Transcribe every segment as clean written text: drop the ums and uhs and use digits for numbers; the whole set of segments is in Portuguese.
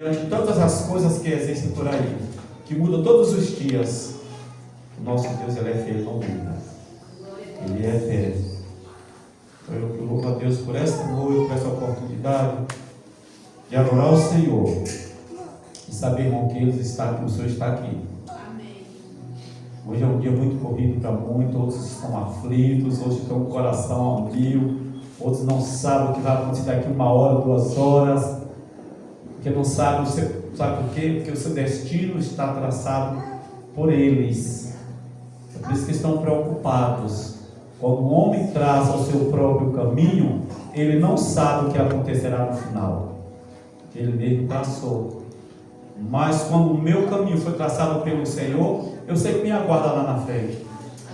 Diante de todas as coisas que existem por aí, que mudam todos os dias, o nosso Deus, Ele é fiel, não muda. Ele é fiel. Então eu louvo a Deus por esta noite, por essa oportunidade de adorar o Senhor e saber, irmão, que Ele está aqui, o Senhor está aqui. Hoje é um dia muito corrido para muitos, outros estão aflitos, outros estão com o coração a mil, outros não sabem o que vai acontecer daqui 1 hora, 2 horas, porque não sabem, sabe por quê? Porque o seu destino está traçado por eles. É por isso que estão preocupados. Quando o homem traça o seu próprio caminho, ele não sabe o que acontecerá no final. Ele mesmo traçou. Mas quando o meu caminho foi traçado pelo Senhor, eu sei que me aguarda lá na frente.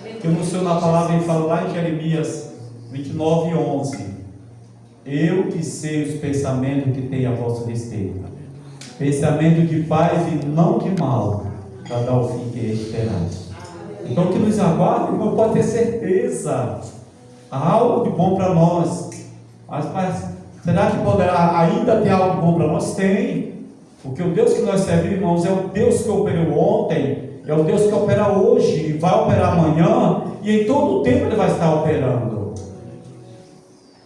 Porque o Senhor na palavra ele fala lá em Jeremias 29:11. Eu que sei os pensamentos que tenho a vosso respeito. Pensamento de paz e não de mal, para dar o fim que esperais. Então o que nos aguarda, irmão, pode ter certeza. Há algo de bom para nós. Mas será que poderá ainda ter algo de bom para nós? Tem. Porque o Deus que nós servimos, irmãos, é o Deus que operou ontem, é o Deus que opera hoje, vai operar amanhã, e em todo o tempo Ele vai estar operando.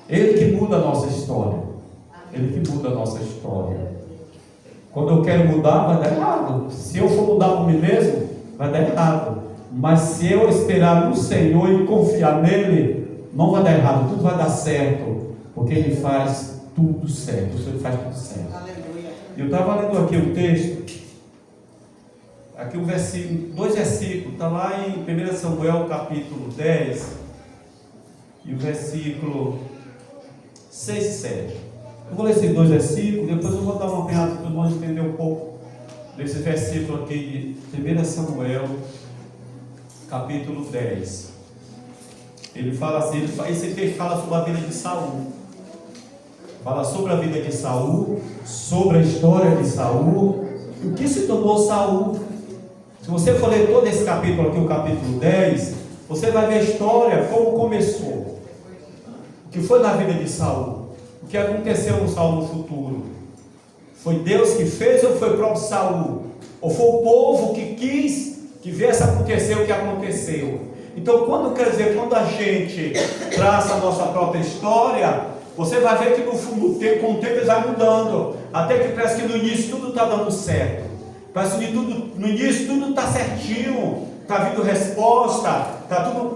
Ele que muda a nossa história. Ele que muda a nossa história. Quando eu quero mudar, vai dar errado. Se eu for mudar por mim mesmo, vai dar errado. Mas se eu esperar no Senhor e confiar nele, não vai dar errado, tudo vai dar certo, porque Ele faz tudo certo. O Senhor faz tudo certo. Eu estava lendo aqui o texto, aqui o versículo, 2 versículos, está lá em 1 Samuel capítulo 10, e o versículo 6 e 7. Eu vou ler esses 2 versículos, depois eu vou dar uma apanhada para nós entender um pouco desse versículo aqui de 1 Samuel capítulo 10. Ele fala assim, esse texto fala sobre a vida de Saul. Fala sobre a vida de Saul, sobre a história de Saul, o que se tornou Saul. Se você for ler todo esse capítulo aqui, o capítulo 10, você vai ver a história, como começou, o que foi na vida de Saul, o que aconteceu com Saul no futuro. Foi Deus que fez ou foi o próprio Saul? Ou foi o povo que quis que viesse acontecer o que aconteceu? Então, quando a gente traça a nossa própria história, você vai ver que com o tempo ele vai mudando, até que parece que no início tudo está dando certo, parece que no início tudo está certinho, está vindo resposta, está tudo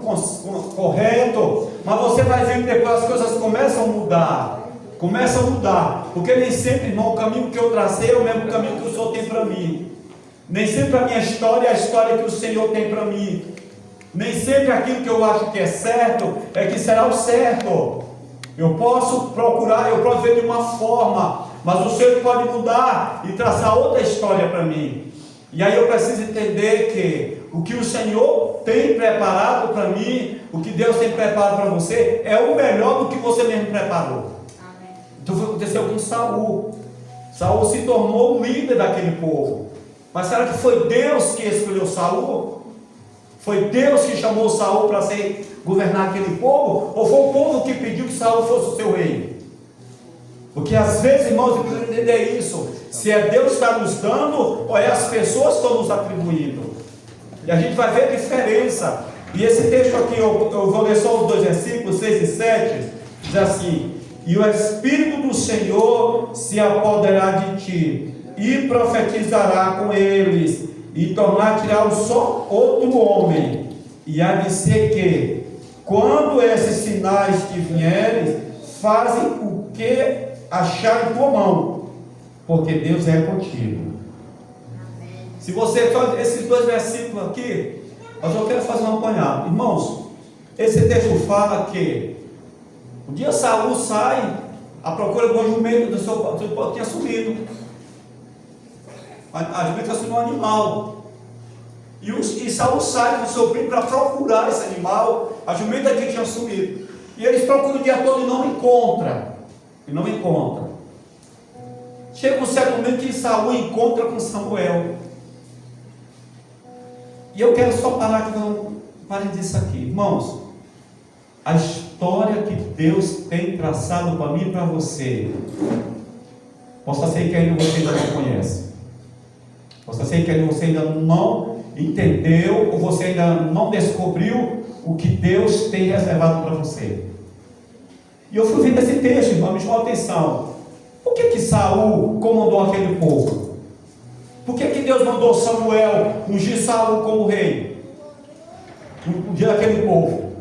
correto, mas você vai ver que depois as coisas começam a mudar, porque nem sempre, irmão, o caminho que eu tracei é o mesmo caminho que o Senhor tem para mim, nem sempre a minha história é a história que o Senhor tem para mim, nem sempre aquilo que eu acho que é certo é que será o certo. Eu posso procurar, eu posso ver de uma forma, mas o Senhor pode mudar e traçar outra história para mim. E aí eu preciso entender que o que o Senhor tem preparado para mim, o que Deus tem preparado para você, é o melhor do que você mesmo preparou. Amém. Então foi o que aconteceu com Saul. Saul se tornou o líder daquele povo. Mas será que foi Deus que escolheu Saul? Foi Deus que chamou Saul para governar aquele povo? Ou foi o povo que pediu que Saul fosse o seu rei? Porque às vezes, irmãos, eu preciso entender isso. Se é Deus que está nos dando, ou é as pessoas que estão nos atribuindo. E a gente vai ver a diferença. E esse texto aqui, eu vou ler só os 2 versículos, 6 e 7, diz assim: e o Espírito do Senhor se apoderará de ti, e profetizará com eles, e tirar um só outro homem, e há de ser que, quando esses sinais te vierem, fazem o que achar em tua mão, porque Deus é contigo. Amém. Se você faz esses 2 versículos aqui, eu só quero fazer um apanhado. Irmãos, esse texto fala que um dia Saul sai à procura do jumento do seu pai, tinha sumido. A jumenta sumiu um animal. E Saul sai com o seu primo para procurar esse animal, a jumenta que tinha sumido. E eles procuram o dia todo e não encontram. Chega um certo momento que Saul encontra com Samuel. E eu quero só parar aqui, para disso aqui. Irmãos, a história que Deus tem traçado para mim e para você, possa ser que ainda você ainda não conhece. sei que você ainda não entendeu, ou você ainda não descobriu o que Deus tem reservado para você. E eu fui vendo esse texto, irmão, me chamou a atenção. Por que Saul comandou aquele povo? Por que Deus mandou Samuel ungir Saul como rei? Ungir aquele povo.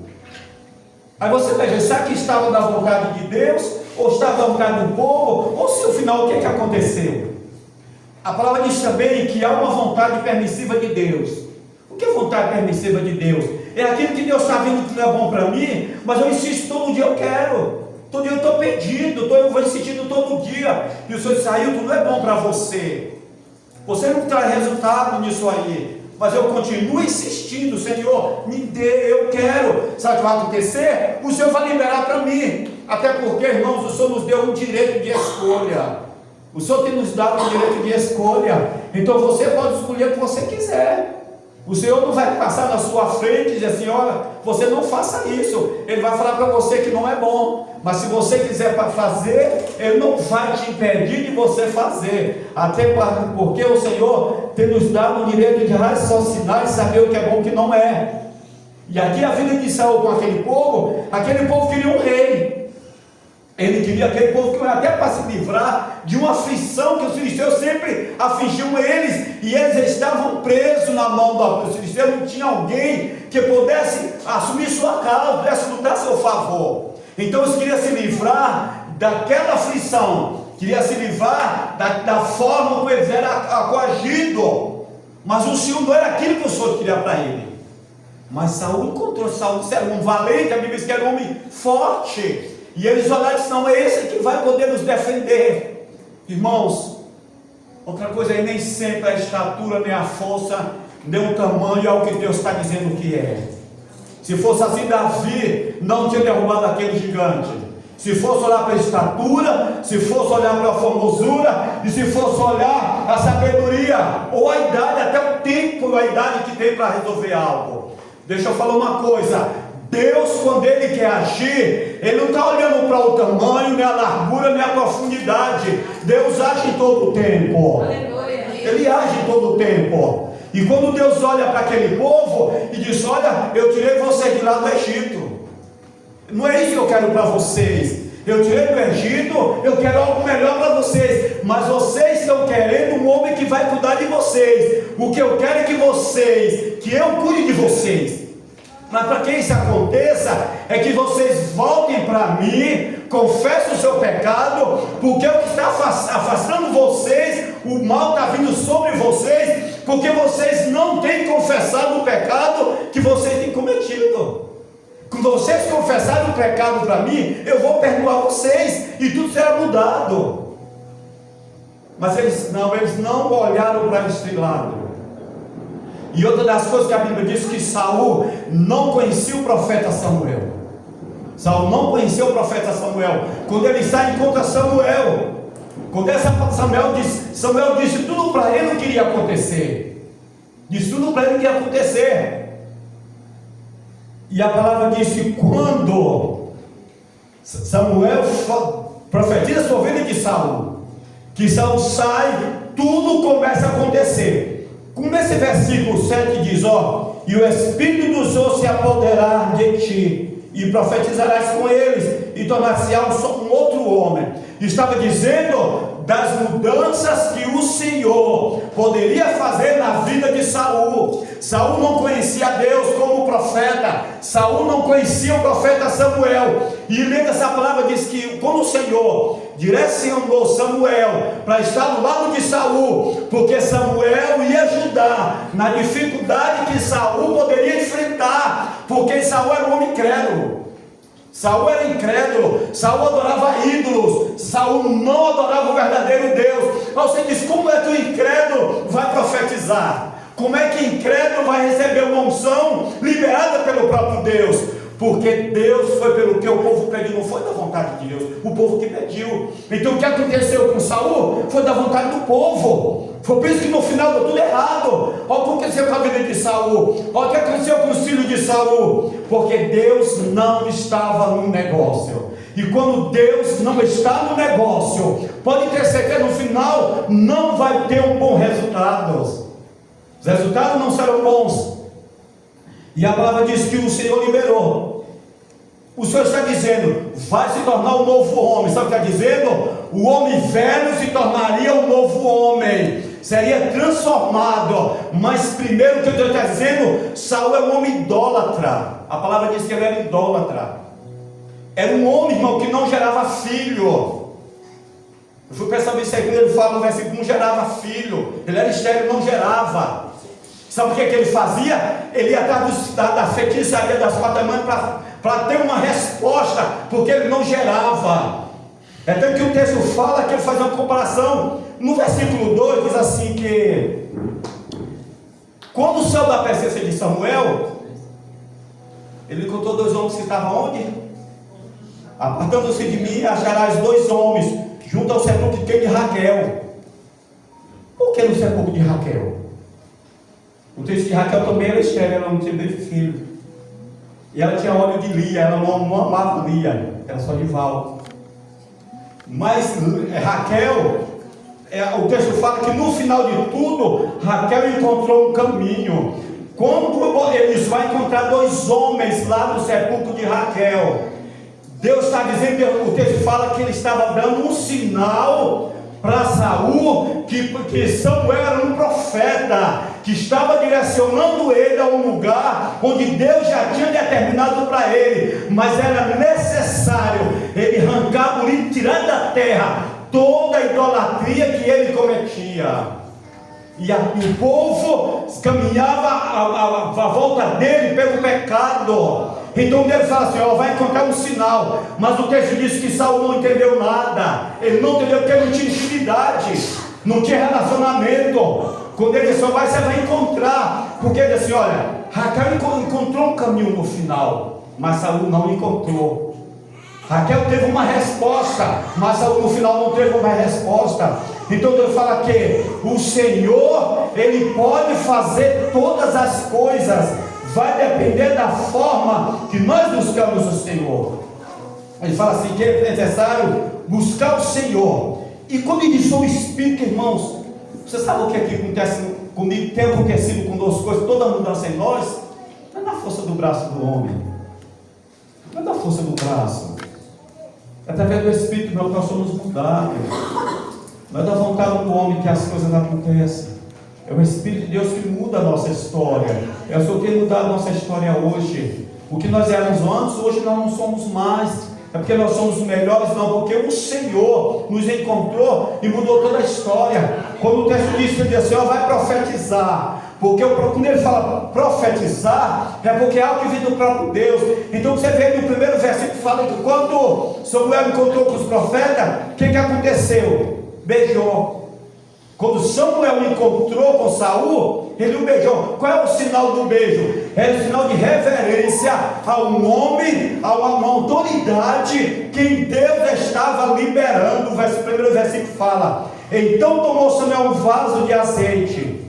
Aí você veja, será que estava da vontade de Deus? Ou estava da vontade do povo? Ou se no final o que aconteceu? A palavra diz também que há uma vontade permissiva de Deus. O que é vontade permissiva de Deus? É aquilo que Deus está vendo que não é bom para mim, mas eu insisto todo dia, eu quero. Todo dia eu estou pedindo, eu vou insistindo todo dia. E o Senhor disse, Ailton, não é bom para você. Você não traz resultado nisso aí. Mas eu continuo insistindo, Senhor, me dê, eu quero. Sabe o que vai acontecer? O Senhor vai liberar para mim. Até porque, irmãos, o Senhor nos deu um direito de escolha. O Senhor tem nos dado um direito de escolha. Então você pode escolher o que você quiser. O Senhor não vai passar na sua frente e dizer assim, olha, você não faça isso. Ele vai falar para você que não é bom. Mas se você quiser fazer, Ele não vai te impedir de você fazer. Até porque o Senhor tem nos dado o direito de raciocinar e saber o que é bom e o que não é. E aqui a vida de Saul com aquele povo queria um rei. Ele queria aquele povo que até para se livrar de uma aflição que os filisteus sempre afligiam eles, e eles estavam presos na mão dos filisteus. Não tinha alguém que pudesse assumir sua causa, pudesse lutar a seu favor. Então eles queriam se livrar daquela aflição, queriam se livrar da forma como eles eram coagidos, mas o Senhor não era aquilo que o Senhor queria para ele. Mas Saul encontrou, Saul era um valente, a Bíblia diz que era um homem forte. E eles olharam e disseram, é esse que vai poder nos defender. Irmãos, outra coisa aí, nem sempre a estatura, nem a força, nem o tamanho é o que Deus está dizendo que é. Se fosse assim, Davi não tinha derrubado aquele gigante. Se fosse olhar para a estatura, se fosse olhar para a formosura, e se fosse olhar a sabedoria, ou a idade, até o tempo, a idade que tem para resolver algo. Deixa eu falar uma coisa. Deus, quando Ele quer agir, Ele não está olhando para o tamanho, nem a largura, nem a profundidade. Deus age em todo o tempo. Ele age em todo o tempo. E quando Deus olha para aquele povo e diz, olha, eu tirei vocês de lá do Egito, não é isso que eu quero para vocês. Eu tirei do Egito, eu quero algo melhor para vocês, mas vocês estão querendo um homem que vai cuidar de vocês. O que eu quero é que eu cuide de vocês. Mas para que isso aconteça, é que vocês voltem para mim, confessem o seu pecado, porque o que está afastando vocês, o mal está vindo sobre vocês, porque vocês não têm confessado o pecado que vocês têm cometido. Quando vocês confessarem o pecado para mim, eu vou perdoar vocês, e tudo será mudado. Mas eles não olharam para esse lado. E outra das coisas que a Bíblia diz, que Saul não conhecia o profeta Samuel. Saul não conhecia o profeta Samuel. Quando ele sai, encontra Samuel. Quando Samuel disse tudo para ele o que iria acontecer. Disse tudo para ele o que ia acontecer. E a palavra diz que quando Samuel profetiza sobre a vida de Saul, que Saul sai, tudo começa a acontecer. Como nesse versículo 7 diz, e o Espírito do Senhor se apoderar de ti, e profetizarás com eles, e tornar-se-á um outro homem. Estava dizendo das mudanças que o Senhor poderia fazer na vida de Saul. Saul não conhecia Deus como profeta. Saul não conhecia o profeta Samuel. E lendo essa palavra diz que quando o Senhor direcionou Samuel para estar do lado de Saul, porque Samuel ia ajudar na dificuldade que Saul poderia enfrentar, porque Saul era um homem incrédulo. Saul era incrédulo, Saul adorava ídolos, Saul não adorava o verdadeiro Deus. Mas você diz, como é que o incrédulo vai profetizar? Como é que o incrédulo vai receber uma unção liberada pelo próprio Deus? Porque Deus foi pelo que o povo pediu, não foi da vontade de Deus, o povo que pediu. Então o que aconteceu com Saul foi da vontade do povo. Foi por isso que no final deu tudo errado. Olha o que aconteceu com a vida de Saul, olha o que aconteceu com os filhos de Saul, porque Deus não estava no negócio. E quando Deus não está no negócio, pode ter certeza, no final não vai ter um bom resultado. Os resultados não serão bons. E a palavra diz que o Senhor liberou. O Senhor está dizendo, vai se tornar um novo homem. Sabe o que está dizendo? O homem velho se tornaria um novo homem, seria transformado. Mas primeiro que Deus está dizendo, Saul é um homem idólatra. A palavra diz que ele era idólatra. Era um homem, irmão, que não gerava filho. Eu fui perceber isso aqui, ele fala no versículo, não gerava filho. Ele era estéril, não gerava. Sabe o que ele fazia? Ele ia atrás da feitiçaria das quatro mães para ter uma resposta, porque ele não gerava. É tanto que o texto fala que ele faz uma comparação. No versículo 2 diz assim que quando saiu da presença de Samuel, ele encontrou dois homens que estavam onde? Apartando-se de mim, acharás dois homens junto ao sepulcro de Raquel. Por que no sepulcro de Raquel? O texto de Raquel também era estéril, ela não tinha filho. E ela tinha óleo de Lia, ela não amava Lia, era só de Val. Mas Raquel, o texto fala que no final de tudo, Raquel encontrou um caminho. Quando eles vão encontrar dois homens lá no sepulcro de Raquel, Deus está dizendo, o texto fala que ele estava dando um sinal para Saul, que Samuel era um profeta, que estava direcionando ele a um lugar onde Deus já tinha determinado para ele, mas era necessário ele arrancar, tirar da terra toda a idolatria que ele cometia. E o povo caminhava à volta dele pelo pecado. Então Deus fala assim, vai encontrar um sinal. Mas o texto diz que Saul não entendeu nada. Ele não entendeu porque ele não tinha intimidade, não tinha relacionamento. Quando ele disse, você vai encontrar. Porque ele disse, olha, Raquel encontrou um caminho no final, mas Saul não encontrou. Raquel teve uma resposta, mas Saul no final não teve uma resposta. Então Deus fala que o Senhor, Ele pode fazer todas as coisas. Vai depender da forma que nós buscamos o Senhor. Ele fala assim, que é necessário buscar o Senhor. E quando ele diz sobre o Espírito, irmãos, você sabe o que aqui acontece comigo, tem acontecido conosco, coisas, toda mudança em nós, não é da força do braço do homem, não é da força do braço, é através do Espírito, meu, que nós somos mudados. Não é da vontade do homem que as coisas acontecem. É o Espírito de Deus que muda a nossa história. É o Senhor que tem mudado a nossa história hoje. O que nós éramos antes, hoje nós não somos mais. É porque nós somos os melhores, não, porque o Senhor nos encontrou e mudou toda a história. Quando o texto diz que ele diz assim, vai profetizar. Porque quando ele fala profetizar, é porque é algo que vem do próprio Deus. Então você vê no primeiro versículo, fala que quando Samuel encontrou com os profetas, o que aconteceu? Beijou. Quando Samuel encontrou com Saul, ele o beijou. Qual é o sinal do beijo? É o sinal de reverência a um homem, a uma autoridade que Deus estava liberando. O primeiro versículo fala: então tomou Samuel um vaso de azeite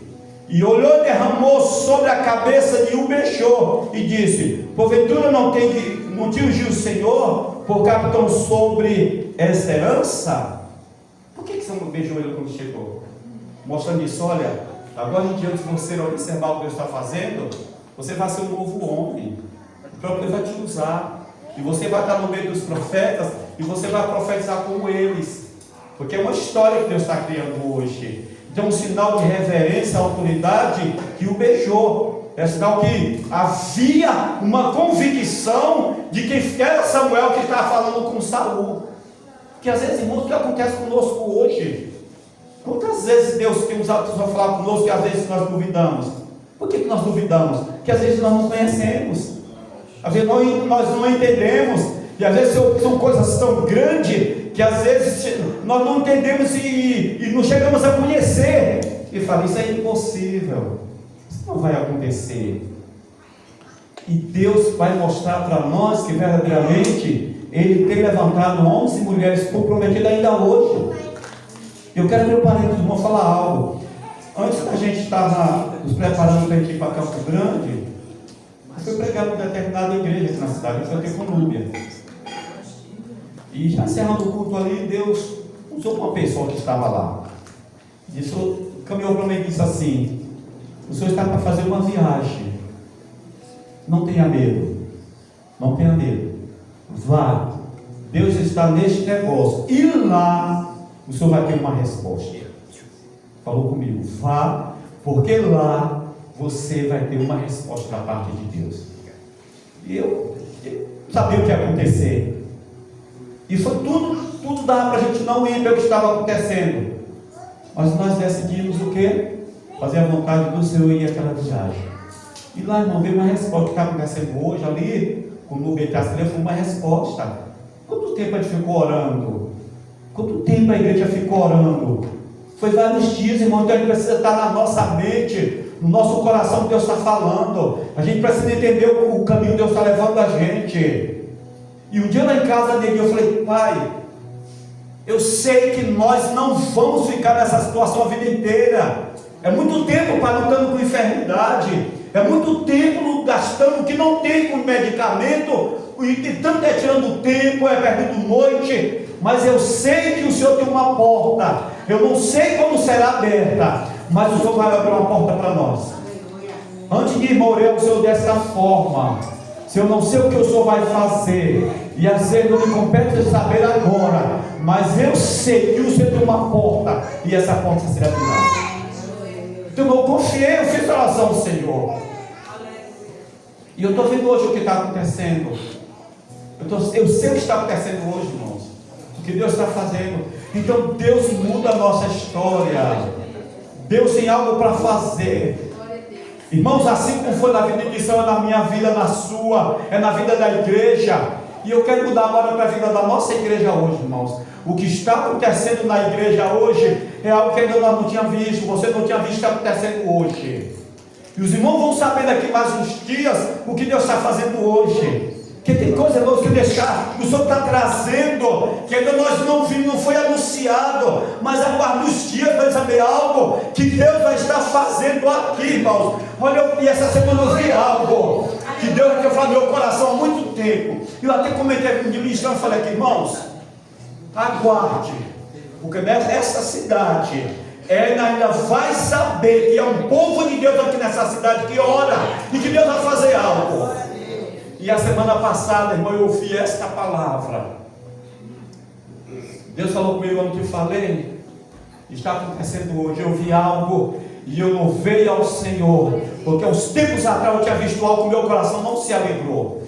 e olhou e derramou sobre a cabeça de o beijou e disse: porventura não te ungiu o Senhor por capitão sobre essa herança? Por que Samuel beijou ele quando chegou? Mostrando isso, olha, agora em diante, se você observar o que Deus está fazendo, você vai ser um novo homem. O próprio Deus vai te usar. E você vai estar no meio dos profetas e você vai profetizar como eles. Porque é uma história que Deus está criando hoje. Então, um sinal de reverência à autoridade que o beijou. É sinal que havia uma convicção de que era Samuel que estava falando com Saul. Porque às vezes, irmãos, o que acontece conosco hoje? Quantas vezes Deus tem usado para falar conosco e às vezes nós duvidamos? Por que nós duvidamos? Porque às vezes nós não conhecemos, às vezes nós não entendemos, e às vezes são coisas tão grandes que às vezes nós não entendemos e não chegamos a conhecer. E fala, isso é impossível, isso não vai acontecer. E Deus vai mostrar para nós que verdadeiramente Ele tem levantado homens e mulheres comprometidos ainda hoje. Eu quero meu parente, vou falar algo. Antes que a gente estava nos preparando para ir para Campo Grande, eu fui pregar em uma determinada igreja aqui na cidade, eu fui com Núbia. E já encerrando o culto ali, Deus usou uma pessoa que estava lá. Caminhou para mim e disse assim: O Senhor está para fazer uma viagem. Não tenha medo. Não tenha medo. Vá. Deus está neste negócio. E lá o Senhor vai ter uma resposta. Falou comigo. Vá, porque lá você vai ter uma resposta da parte de Deus. E eu sabia o que ia acontecer. E foi tudo dava para a gente não ir pelo que estava acontecendo. Mas nós decidimos o quê? Fazer a vontade do Senhor e ir àquela viagem. E lá, irmão, veio uma resposta. O que está acontecendo hoje ali, quando o Betas foi uma resposta. Quanto tempo a gente ficou orando? Quanto tempo a igreja ficou orando? Foi vários dias, irmão. Então a gente precisa estar na nossa mente, no nosso coração, que Deus está falando. A gente precisa entender o caminho que Deus está levando a gente. E um dia lá em casa dele, eu falei: pai, eu sei que nós não vamos ficar nessa situação a vida inteira. É muito tempo para lutando com enfermidade. É muito tempo gastando o que não tem com medicamento. E tanto é tirando tempo, é perdendo noite. Mas eu sei que o Senhor tem uma porta. Eu não sei como será aberta, mas o Senhor vai abrir uma porta para nós. Antes de ir morrer, o Senhor dessa forma. Se eu não sei o que o Senhor vai fazer, e às vezes não me compete saber agora, mas eu sei que o Senhor tem uma porta, e essa porta será abrirá. Então eu confiei, eu fiz a oração do Senhor. E eu estou vendo hoje o que está acontecendo. Eu sei o que está acontecendo hoje, irmãos. O que Deus está fazendo. Então Deus muda a nossa história. Deus tem algo para fazer. Irmãos, assim como foi na vida de Israel, é na minha vida, na sua, é na vida da igreja. E eu quero mudar agora para a vida da nossa igreja hoje, irmãos. O que está acontecendo na igreja hoje é algo que ainda nós não tínhamos visto. Você não tinha visto o que está acontecendo hoje. E os irmãos vão saber daqui mais uns dias o que Deus está fazendo hoje. Porque tem coisa, irmãos, que o Senhor está trazendo, que ainda nós não vimos, não foi anunciado, mas aguarde os dias para saber algo que Deus vai estar fazendo aqui, irmãos. Olha, e essa semana eu vi algo que Deus quer falar no meu coração há muito tempo. Eu até comentei com o ministro, eu falei aqui: irmãos, aguarde, porque nessa cidade ainda vai saber que é um povo de Deus aqui nessa cidade que ora e que Deus vai fazer algo. E a semana passada, irmão, eu ouvi esta palavra. Deus falou comigo, onde eu falei, está acontecendo hoje. Eu vi algo e eu louvei ao Senhor, porque uns tempos atrás eu tinha visto algo que meu coração não se alegrou.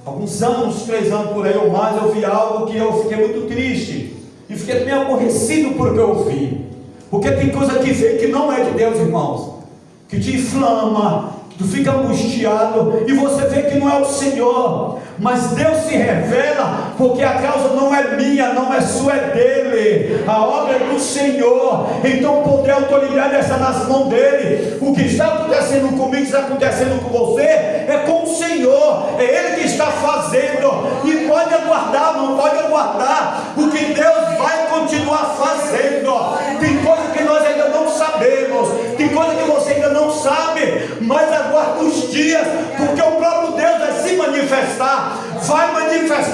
Alguns anos, 3 anos por aí ou mais, eu vi algo que eu fiquei muito triste e fiquei meio aborrecido por que eu vi. Porque tem coisa que vem que não é de Deus, irmãos, que te inflama, tu fica angustiado e você vê que não é o Senhor, mas Deus se revela, porque a causa não é minha, não é sua, é dele. A obra é do Senhor. Então o poder e a autoridade está nas mãos dele. O que está acontecendo comigo, está acontecendo com você, é com o Senhor, é ele que está fazendo. E pode aguardar, não pode aguardar, o que Deus vai continuar fazendo. Tem coisa que nós ainda não sabemos, tem coisa que você ainda não sabe, mas aguarde os dias, porque o próprio Deus vai se manifestar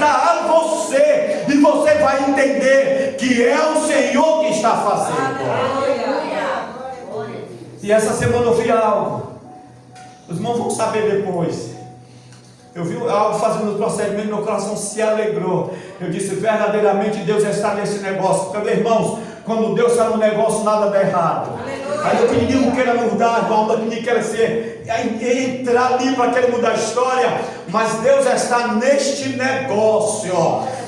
a você, e você vai entender que é o Senhor que está fazendo. E essa semana eu vi algo, os irmãos vão saber depois. Eu vi algo fazendo o procedimento, meu coração se alegrou. Eu disse: verdadeiramente Deus está nesse negócio. Porque, irmãos, quando Deus está no negócio, nada dá errado. Ainda que ninguém não queira mudar, ainda que ninguém queira entrar ali para querer mudar a história, mas Deus está neste negócio,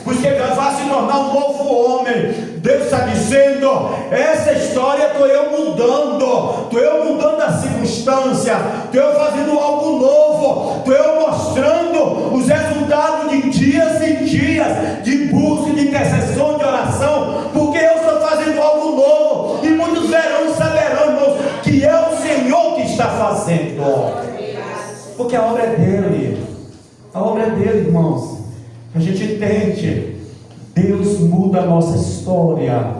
porque ele vai se tornar um novo homem. Deus está dizendo: essa história estou eu mudando a circunstância, estou eu fazendo algo novo, estou eu mostrando os resultados de dias e dias de busca, de intercessão, de oração, porque eu estou fazendo algo novo, e muitos verão e saberão, irmãos, que é o Senhor que está fazendo, porque a obra é dele, irmãos. A gente entende, Deus muda a nossa história,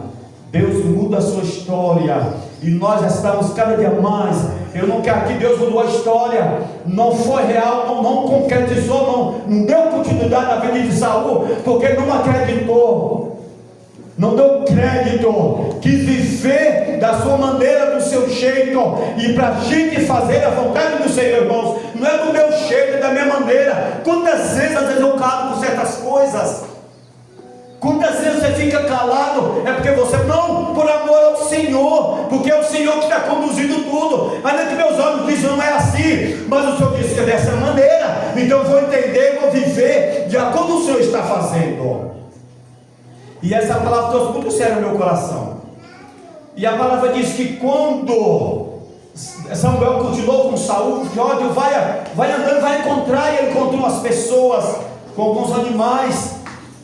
Deus muda a sua história, e nós estamos cada dia mais. Eu não quero que Deus mudou a história, não foi real, não concretizou, não deu continuidade na vida de Saul, porque ele não acreditou. não deu crédito, quis viver da sua maneira, do seu jeito. E para a gente fazer a vontade do Senhor, irmãos, não é do meu jeito, é da minha maneira. Quantas vezes às vezes eu calo por certas coisas? Quantas vezes você fica calado? É porque você não, por amor ao Senhor, porque é o Senhor que está conduzindo tudo. Ainda que meus olhos dizem não é assim, mas o Senhor disse que é dessa maneira. Então eu vou entender, vou viver de acordo com o Senhor está fazendo. E essa palavra trouxe muito sério no meu coração. E a palavra diz que quando Samuel continuou com Saul, que ódio, vai andando, vai encontrar, e ele encontrou as pessoas com alguns animais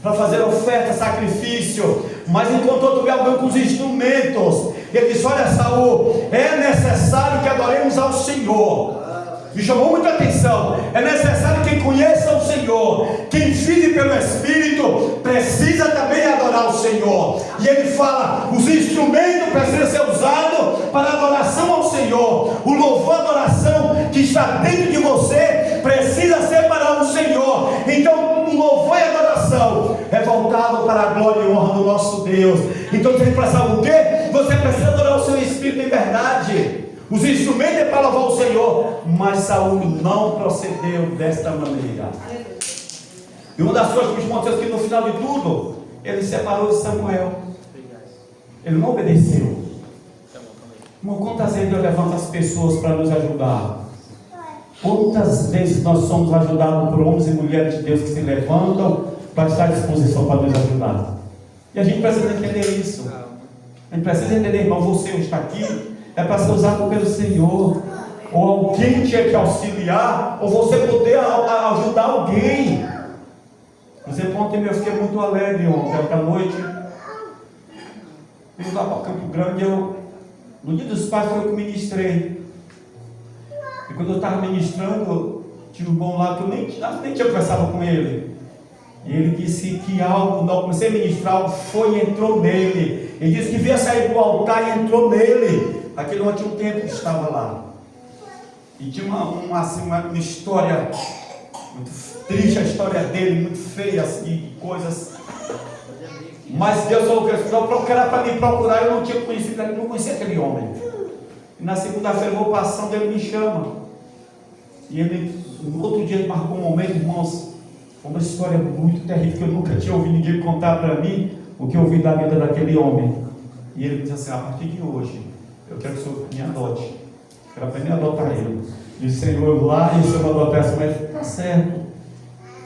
para fazer oferta, sacrifício, mas encontrou também alguém com os instrumentos. Ele disse: olha, Saul, é necessário que adoremos ao Senhor. Me chamou muita atenção. É necessário que quem conheça o Senhor, quem vive pelo Espírito, precisa também adorar o Senhor. E ele fala: os instrumentos precisam ser usados para adoração ao Senhor. O louvor, a adoração que está dentro de você precisa ser para o Senhor. Então o louvor e a adoração é voltado para a glória e honra do nosso Deus. Então você precisa o quê? Você precisa adorar o seu Espírito em verdade. Os instrumentos é para louvar o Senhor, mas Saul não procedeu desta maneira. E uma das coisas que me mostrou que no final de tudo, ele separou de Samuel. Ele não obedeceu. Quantas vezes Deus levanta as pessoas para nos ajudar? Quantas vezes nós somos ajudados por homens e mulheres de Deus que se levantam para estar à disposição para nos ajudar? E a gente precisa entender isso. A gente precisa entender, irmão, você está aqui, é para ser usado pelo Senhor, ou alguém tinha que auxiliar, ou você poder ajudar alguém. Por exemplo, ontem eu fiquei muito alegre, ontem à noite, fui lá para Campo Grande, no dia dos pais foi eu que ministrei. E quando eu estava ministrando, tinha um bom lá que eu nem tinha conversado com ele. E ele disse que algo, não comecei a ministrar, algo entrou nele. Ele disse que veio sair do altar e entrou nele. Aquele homem tinha um tempo que estava lá. E tinha uma história muito triste, a história dele, muito feia, assim, coisas. Mas Deus falou que era para me procurar, eu não tinha conhecido, eu não conhecia aquele homem. E na segunda-feira eu vou passando, ele me chama. E ele, no outro dia, ele marcou um momento, irmãos, foi uma história muito terrível, que eu nunca tinha ouvido ninguém contar para mim o que eu ouvi da vida daquele homem. E ele disse assim: a partir de hoje, eu quero que o Senhor me adote. Quero aprender a adotar ele. E o Senhor lá, e o Senhor adotasse, mas está certo.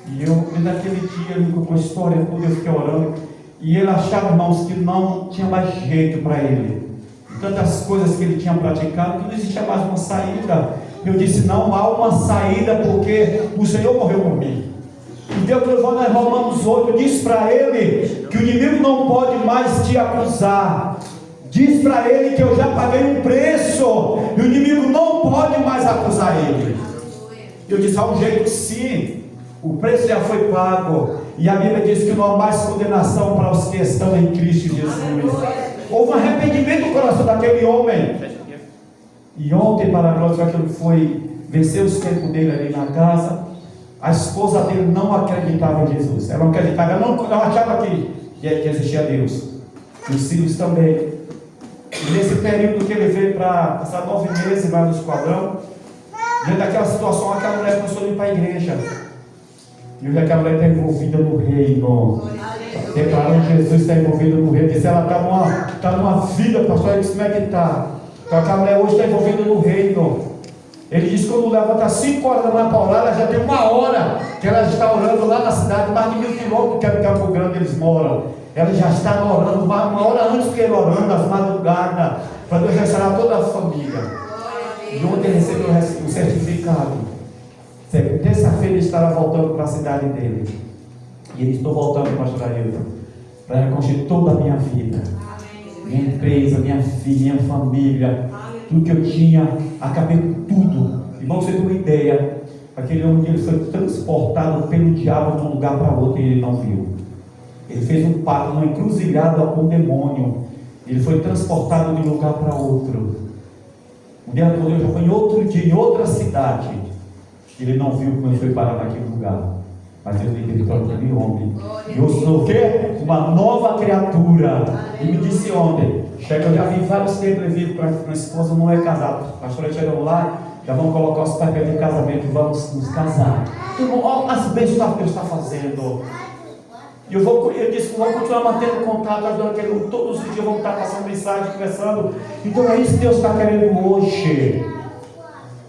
E naquele dia, ele com a história toda, eu fiquei orando. E ele achava, irmãos, que não tinha mais jeito para ele. Tantas coisas que ele tinha praticado, que não existia mais uma saída. Eu disse: não há uma saída, porque o Senhor morreu por mim. E Deus levou na Romanos 8, diz para ele que o inimigo não pode mais te acusar. Diz para ele que eu já paguei um preço, e o inimigo não pode mais acusar ele. Eu disse: há um jeito sim, o preço já foi pago. E a Bíblia diz que não há mais condenação para os que estão em Cristo Jesus. Houve um arrependimento no coração daquele homem. E ontem, para a glória, aquilo foi vencer os tempos dele ali na casa. A esposa dele não acreditava em Jesus. Ela não acreditava, ela não achava que existia Deus. E os filhos também. E nesse período que ele veio para passar 9 meses lá no esquadrão, diante daquela situação, aquela mulher começou a ir para a igreja. E hoje aquela mulher está envolvida no reino. Declarando que Jesus está envolvido no reino. Diz: ela está numa vida, pastor. Ele disse: como é que está? Então aquela mulher hoje está envolvida no reino. Ele diz que quando levanta às 5 horas da manhã para orar, ela já tem 1 hora que ela está orando lá na cidade, mais de 1000 quilômetros, que é no Campo Grande eles moram. Ela já está orando, 1 hora antes que ele orando, às madrugadas, para Deus restaurar toda a família. E ontem ele recebeu o certificado. Terça-feira ele estará voltando para a cidade dele. E ele: estou voltando, pastor Ailton, para reconstruir toda a minha vida, minha empresa, minha filha, minha família, tudo que eu tinha, acabei com tudo. Irmão, você tem uma ideia, aquele homem ele foi transportado pelo diabo de um lugar para outro e ele não viu. Ele fez um pacto, uma encruzilhada com o demônio. Ele foi transportado de um lugar para outro. Um dia todo já foi em outro dia, em outra cidade. Ele não viu como ele foi parar naquele lugar. Mas Deus me deu para aquele homem. E eu sou o quê? Uma nova criatura. E me disse ontem, chega, eu já vi vários tempos levidos para a esposa não é casada. A pastora chegou lá, já vamos colocar os papéis de casamento e vamos nos casar. Então, olha as bênçãos que Deus está fazendo. E eu disse, vou continuar mantendo contato, todos os dias vamos estar passando mensagem, conversando. Então é isso que Deus está querendo hoje.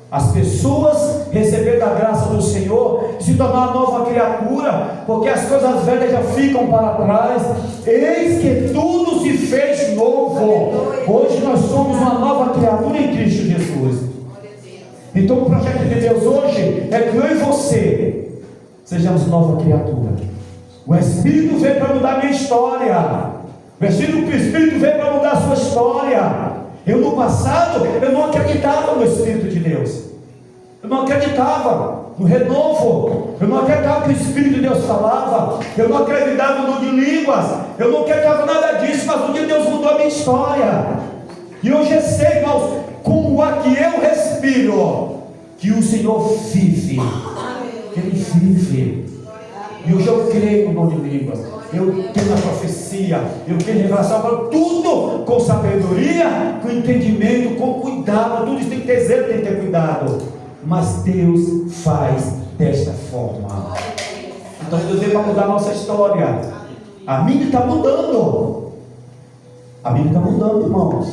As pessoas receberem a graça do Senhor, se tornar uma nova criatura, porque as coisas velhas já ficam para trás. Eis que tudo se fez novo. Hoje nós somos uma nova criatura em Cristo Jesus. Então o projeto de Deus hoje é que eu e você sejamos nova criatura. O Espírito veio para mudar a minha história. O Espírito veio para mudar a sua história. Eu no passado, eu não acreditava no Espírito de Deus. Eu não acreditava no renovo. Eu não acreditava que o Espírito de Deus falava. Eu não acreditava no de línguas. Eu não acreditava nada disso. Mas um dia Deus mudou a minha história. E hoje eu sei, irmãos, como é que eu respiro, que o Senhor vive. Ele vive. E hoje eu creio no dom de línguas, eu tenho na profecia, eu tenho revelação, para tudo com sabedoria, com entendimento, com cuidado. Tudo isso tem que ter zelo, tem que ter cuidado. Mas Deus faz desta forma. Então Deus veio para mudar a nossa história. A minha está mudando. A minha está mudando, irmãos.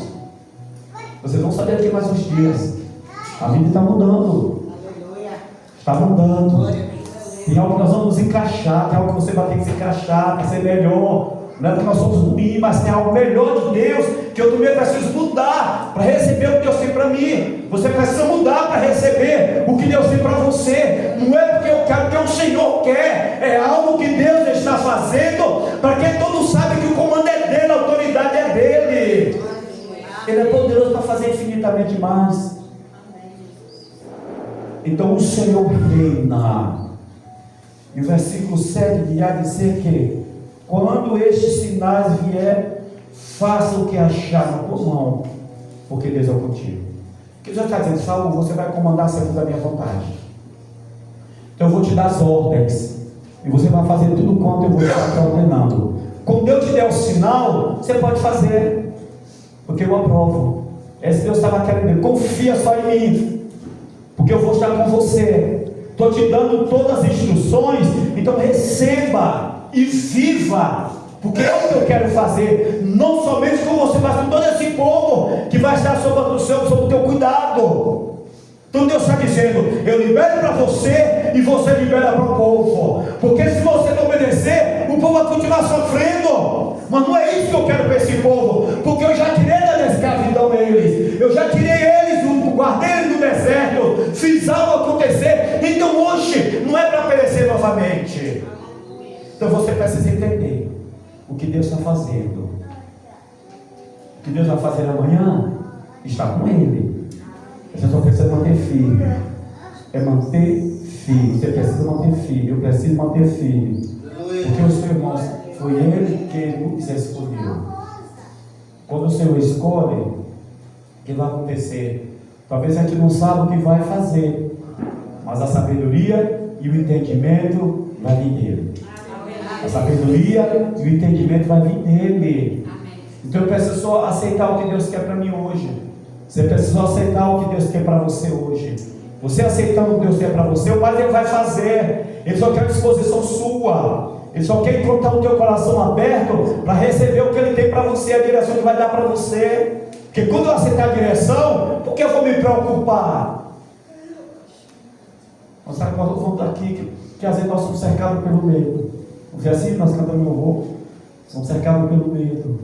Vocês vão saber aqui mais uns dias. A minha está mudando. Está mudando. Tem algo que nós vamos nos encaixar, tem algo que você vai ter que se encaixar para ser melhor. Não é que nós somos ruins, mas tem algo melhor de Deus que eu também preciso mudar para receber o que Deus tem para mim. Você precisa mudar para receber o que Deus tem para você. Não é porque eu quero, porque o Senhor quer. É algo que Deus está fazendo para que todos saibam que o comando é dele, a autoridade é dele. Ele é poderoso para fazer infinitamente mais. Então o Senhor reina. E o versículo 7 virá dizer que quando estes sinais vier, faça o que achar na tua mão, porque Deus é contigo. O que Deus está dizendo? Saul, você vai comandar segundo a minha vontade. Então eu vou te dar as ordens, e você vai fazer tudo quanto eu vou estar te ordenando. Quando Deus te der o sinal, você pode fazer, porque eu aprovo. Esse Deus estava querendo dizer, confia só em mim, porque eu vou estar com você. Estou te dando todas as instruções, então receba e viva, porque é o que eu quero fazer, não somente com você, mas com todo esse povo que vai estar sob o teu cuidado. Então Deus está dizendo, eu libero para você e você libera para o povo, porque se você não obedecer, o povo vai continuar sofrendo. Mas não é isso que eu quero para esse povo, porque eu já tirei da escravidão eles, eu já tirei eles, guardei eles no deserto, fiz algo acontecer. Então hoje não é para perecer novamente. Então você precisa entender o que Deus está fazendo. O que Deus vai fazer amanhã está com Ele. Você só precisa manter firme. É manter firme. Você precisa manter firme. Eu preciso manter firme. Porque os seus irmãos, foi Ele que nos escolheu. Quando o Senhor escolhe, o que vai acontecer? Talvez a gente não saiba o que vai fazer, mas a sabedoria e o entendimento vai vir dele. A sabedoria e o entendimento vai vir dele. Então eu preciso só aceitar o que Deus quer para mim hoje. Você precisa aceitar o que Deus quer para você hoje. Você aceitando o que Deus quer para você, o Pai Ele vai fazer. Ele só quer a disposição sua. Ele só quer encontrar o teu coração aberto para receber o que Ele tem para você, a direção que vai dar para você. Porque quando eu aceitar a direção, por que eu vou me preocupar? Nós vamos daqui que às vezes nós somos cercados pelo medo. Não foi assim que nós cantamos no louvor? Somos cercados pelo medo.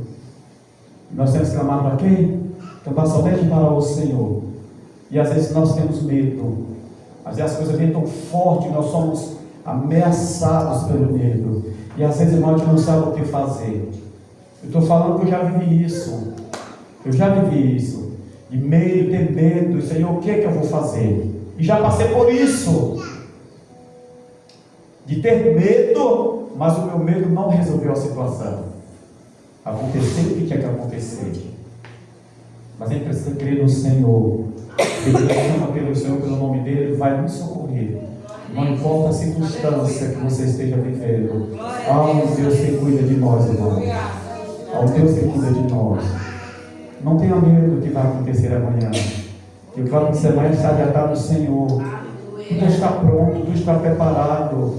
Nós temos que clamar para quem? Clamar somente para o Senhor. E às vezes nós temos medo. Às vezes as coisas vêm tão forte, nós somos ameaçados pelo medo. E às vezes irmão, a gente não sabe o que fazer. Eu estou falando que eu já vivi isso. Eu já vivi isso. De medo, ter medo. Senhor, o que é que eu vou fazer? E já passei por isso. De ter medo, mas o meu medo não resolveu a situação. Aconteceu o que tinha que acontecer. Mas a gente precisa crer no Senhor. Ele chama pelo Senhor, pelo nome dele, Ele vai nos socorrer. Não importa a circunstância que você esteja vivendo. Há um Deus que cuida de nós, irmão. Há um Deus que cuida de nós. Não tenha medo do que vai acontecer amanhã. O que vai acontecer amanhã já está no Senhor. Tudo está pronto, tudo está preparado.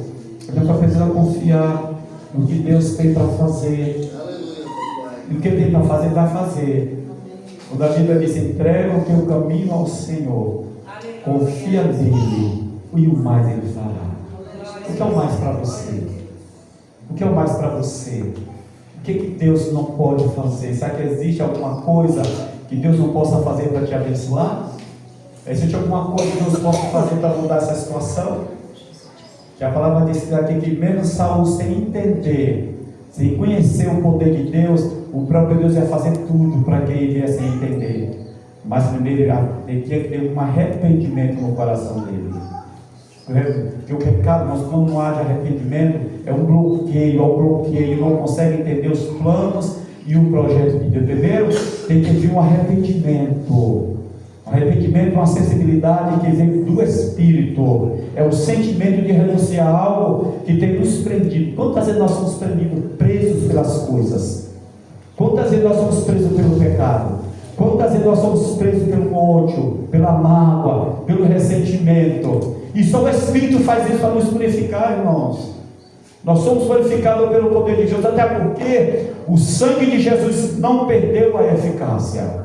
A gente precisa confiar no que Deus tem para fazer. E o que Ele tem para fazer, Ele vai fazer. Quando a Bíblia diz: entrega o teu caminho ao Senhor, confia nele, e o mais Ele fará. O que é o mais para você? O que é o mais para você? O que Deus não pode fazer? Será que existe alguma coisa que Deus não possa fazer para te abençoar? Existe alguma coisa que Deus possa fazer para mudar essa situação? Que a palavra diz aqui que mesmo Saul, sem entender, sem conhecer o poder de Deus, o próprio Deus ia fazer tudo para que ele viesse a entender. Mas primeiro ele tinha que ter um arrependimento no coração dele. Porque o pecado, quando não há arrependimento, é um bloqueio, ele não consegue entender os planos e o projeto de Deus. Primeiro tem que vir um arrependimento. Arrependimento é uma sensibilidade que vem do Espírito. É o sentimento de renunciar a algo que tem nos prendido. Quantas vezes nós somos presos pelas coisas? Quantas vezes nós somos presos pelo pecado? Quantas vezes nós somos presos pelo ódio, pela mágoa, pelo ressentimento? E só o Espírito faz isso para nos purificar, irmãos. Nós somos purificados pelo poder de Deus, até porque o sangue de Jesus não perdeu a eficácia.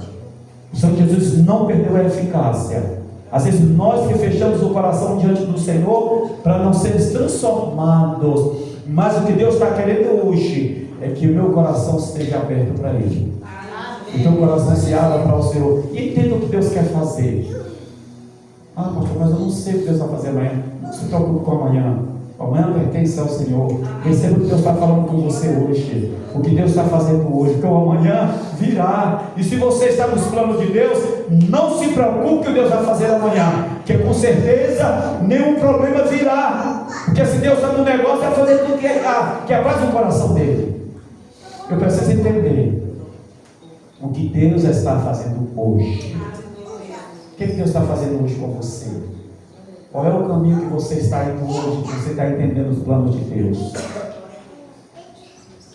O sangue de Jesus não perdeu a eficácia. Às vezes nós que fechamos o coração diante do Senhor para não sermos transformados. Mas o que Deus está querendo hoje é que o meu coração esteja aberto para Ele. O teu coração se abra para o Senhor. E entenda o que Deus quer fazer. Ah, pastor, mas eu não sei o que Deus vai fazer amanhã. Não se preocupe com amanhã. Amanhã pertence ao Senhor. Receba o que Deus está falando com você hoje. O que Deus está fazendo hoje. Porque o amanhã virá. E se você está nos planos de Deus, não se preocupe que Deus vai fazer amanhã. Porque com certeza nenhum problema virá. Porque se Deus está no negócio, vai fazer tudo que é mais no coração dele. Eu preciso entender o que Deus está fazendo hoje. O que Deus está fazendo hoje com você? Qual é o caminho que você está indo hoje, que você está entendendo os planos de Deus?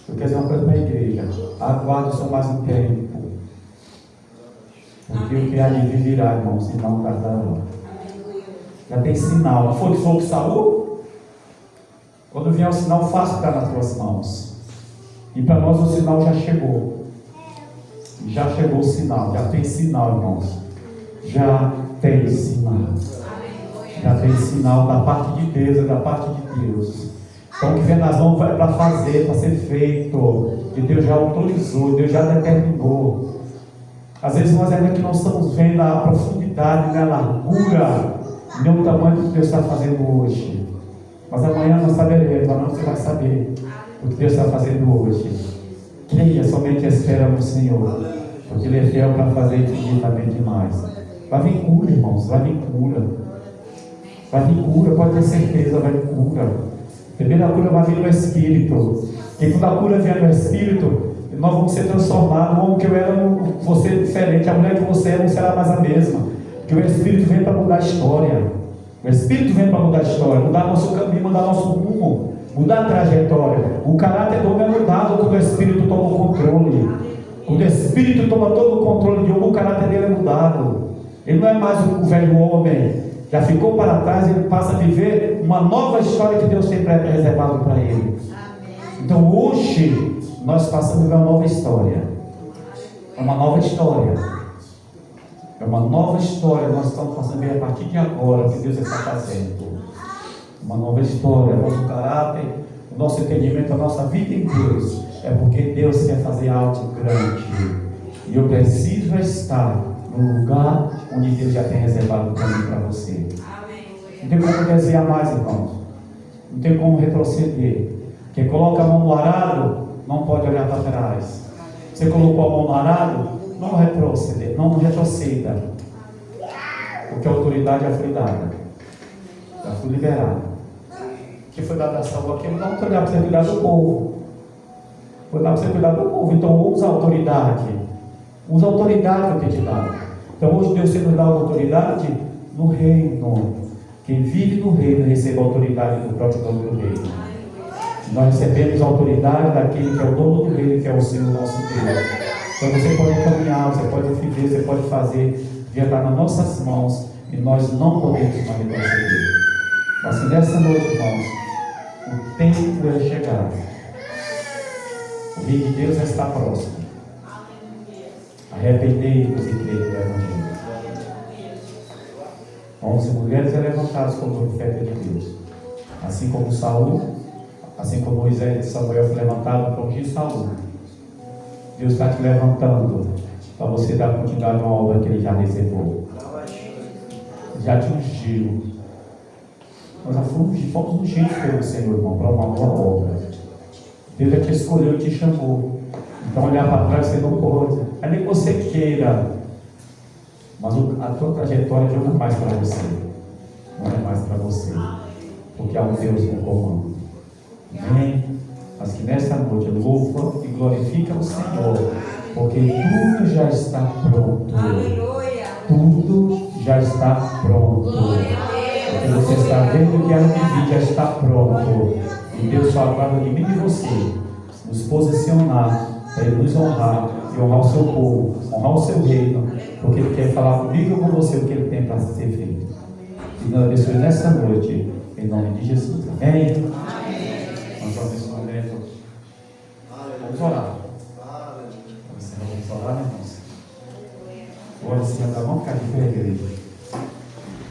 Eu quero dizer uma coisa para a igreja: aguarde só mais um tempo, porque o que há de vir virá, irmão, se não tardará. Já tem sinal. Não foi o que falou que Saul? Quando vier o sinal, faça ficar nas tuas mãos. E para nós o sinal já chegou. Já chegou o sinal, já tem sinal, irmãos. Já tem sinal. Já tem sinal da parte de Deus e da parte de Deus. Então o que vem nas mãos vai para fazer, para ser feito. Que Deus já autorizou, Deus já determinou. Às vezes nós ainda que não estamos vendo a profundidade, a largura, nem o tamanho que Deus está fazendo hoje. Mas amanhã nós saberemos, amanhã você vai saber o que Deus está fazendo hoje. Creia, somente espera no Senhor, porque Ele é fiel para fazer infinitamente mais. Vai vir cura, irmãos, vai vir cura. Vai vir cura, pode ter certeza, vai vir cura. Primeiro a cura vai vir no Espírito. E quando a cura vier no Espírito, nós vamos ser transformados. O homem que eu era, você é diferente. A mulher que você é não será mais a mesma. Porque o Espírito vem para mudar a história. O Espírito vem para mudar a história, mudar nosso caminho, mudar nosso rumo, mudar a trajetória. O caráter do homem é mudado quando o Espírito toma o controle. Quando o Espírito toma todo o controle de um, o caráter dele é mudado. Ele não é mais o velho homem, já ficou para trás, ele passa a viver uma nova história que Deus tem reservado para ele. Então hoje nós passamos a viver uma nova história. É uma nova história. É uma nova história. Nós estamos passando a ver a partir de agora o que Deus está fazendo. Uma nova história. O nosso caráter, o nosso entendimento, a nossa vida em Deus. É porque Deus quer fazer algo grande. E eu preciso estar no lugar onde Deus já tem reservado para mim, para você. Não tem como desviar mais, irmãos. Não tem como retroceder. Quem coloca a mão no arado não pode olhar para trás. Você colocou a mão no arado, não retroceda. Porque a autoridade já foi dada. Já foi liberada. O que foi dado a Saul aqui? Não foi dado para você cuidar do povo. Foi dado para você cuidar do povo. Então usa a autoridade. Usa a autoridade que eu tenho te dado. Então hoje Deus nos dá autoridade no reino. Quem vive no reino recebe a autoridade do próprio dono do reino. Nós recebemos a autoridade daquele que é o dono do reino, que é o Senhor nosso Deus. Então você pode caminhar, você pode viver, você pode fazer, já está nas nossas mãos e nós não podemos mais retroceder. Mas que nessa noite, irmãos, o tempo é chegado. O reino de Deus já está próximo. Arrependei-vos e crede no Evangelho. 11 mulheres são levantadas como profeta de Deus. Assim como Saul, assim como Moisés e Samuel foi levantado para ungir Saul. Deus está te levantando para você dar continuidade a uma obra que Ele já reservou. Já te ungiu. Nós já fomos ungidos pelo Senhor, irmão, para uma boa obra. Deus já te escolheu e te chamou. Então olhar para trás você não pode. É nem que você queira. Mas a tua trajetória já não é mais para você. Não é mais para você. Porque há um Deus no comando. Amém? Mas que nesta noite louva e glorifica o Senhor. Porque tudo já está pronto. Tudo já está pronto. Porque você está vendo que a vida já está pronto. E Deus só aguarda de mim e de você nos posicionar para Ele nos honrar e honrar o seu povo, honrar o seu reino, porque Ele quer falar comigo ou com você o que Ele tem para ser feito. E nós abençoe nessa noite, em nome de Jesus. Amém? Nós vamos nesse momento. Vamos orar. Vamos orar, né, irmãos? Agora, Senhor, dá uma cara de igreja.